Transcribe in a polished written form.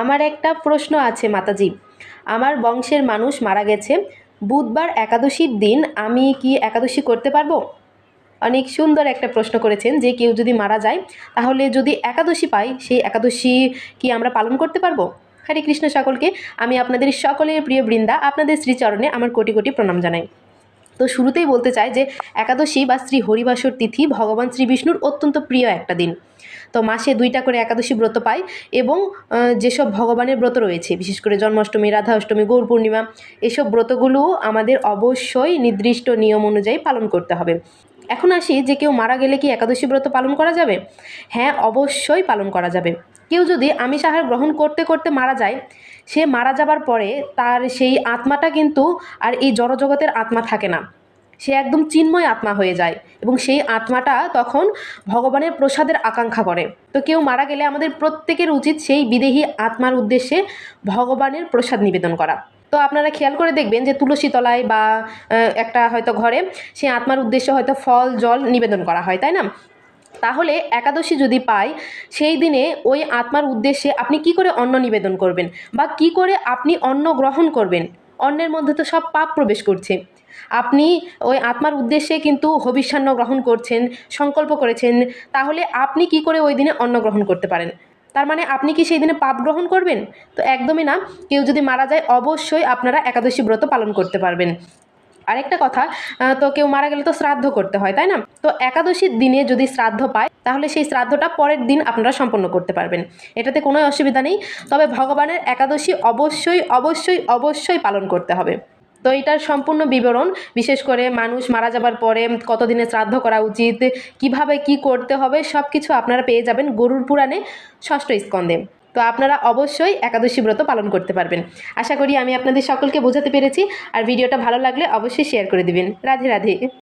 আমার একটা প্রশ্ন আছে মাতাজি। আমার বংশের মানুষ মারা গেছে, বুধবার একাদশীর দিন আমি কি একাদশী করতে পারবো? অনেক সুন্দর একটা প্রশ্ন করেছেন যে কেউ যদি মারা যায় তাহলে যদি একাদশী পাই সেই একাদশী কি আমরা পালন করতে পারবো? হরে কৃষ্ণ সকলকে। আমি আপনাদের সকলের প্রিয় বৃন্দা, আপনাদের শ্রীচরণে আমার কোটি কোটি প্রণাম জানাই। তো শুরুতেই বলতে চাই যে একাদশী বা শ্রী হরিবাসর তিথি ভগবান শ্রী বিষ্ণুর অত্যন্ত প্রিয় একটা দিন। তো মাসে 2টা করে একাদশী ব্রত পাই এবং যেসব ভগবানের ব্রত রয়েছে, বিশেষ করে জন্মাষ্টমী, রাধা অষ্টমী, গৌর পূর্ণিমা, এসব ব্রতগুলো আমাদের অবশ্যই নির্দিষ্ট নিয়ম অনুযায়ী পালন করতে হবে। এখন আসি যে কেউ মারা গেলে কি একাদশী ব্রত পালন করা যাবে? হ্যাঁ, অবশ্যই পালন করা যাবে। কেউ যদি আমিষ আহার গ্রহণ করতে করতে মারা যায়, সে মারা যাবার পরে তার সেই আত্মাটা কিন্তু আর এই জড়জগতের আত্মা থাকে না, সে একদম চিন্ময় আত্মা হয়ে যায় এবং সেই আত্মাটা তখন ভগবানের প্রসাদের আকাঙ্ক্ষা করে। তো কেউ মারা গেলে আমাদের প্রত্যেকের উচিত সেই বিদেহী আত্মার উদ্দেশ্যে ভগবানের প্রসাদ নিবেদন করা। তো আপনারা খেয়াল করে দেখবেন যে তুলসী তলায় বা একটা হয়তো ঘরে সেই আত্মার উদ্দেশ্যে হয়তো ফল জল নিবেদন করা হয়, তাই না? তাহলে একাদশী যদি পাই, সেই দিনে ওই আত্মার উদ্দেশ্যে আপনি কি করে অন্ন নিবেদন করবেন বা কি করে আপনি অন্ন গ্রহণ করবেন? অন্নের মধ্যে তো সব পাপ প্রবেশ করছে। আপনি ওই আত্মার উদ্দেশ্যে কিন্তু হবিষ্যান্ন গ্রহণ করছেন, সংকল্প করেছেন, তাহলে আপনি কি করে ওই দিনে অন্ন গ্রহণ করতে পারেন? তার মানে আপনি কি সেই দিনে পাপ গ্রহণ করবেন? তো একদমই না। কেউ যদি মারা যায় অবশ্যই আপনারা একাদশী ব্রত পালন করতে পারবেন। আরেকটা কথা, তো কেউ মারা গেলে তো শ্রাদ্ধ করতে হয়, তাই না? তো একাদশীর দিনে যদি শ্রাদ্ধ পায় তাহলে সেই শ্রাদ্ধটা পরের দিন আপনারা সম্পন্ন করতে পারবেন, এটাতে কোনো অসুবিধা নেই। তবে ভগবানের একাদশী অবশ্যই অবশ্যই অবশ্যই পালন করতে হবে। তো এটার সম্পূর্ণ বিবরণ, বিশেষ করে মানুষ মারা যাবার পরে কতদিনে শ্রাদ্ধ করা উচিত, কিভাবে কি করতে হবে, সব কিছু আপনারা পেয়ে যাবেন গরুড় পুরাণে 6ষ্ঠ স্কন্ধে। তো আপনারা অবশ্যই একাদশী ব্রত পালন করতে পারবেন। আশা করি আমি আপনাদের সকলকে বোঝাতে পেরেছি। আর ভিডিওটা ভালো লাগলে অবশ্যই শেয়ার করে দিবেন। রাধে রাধে।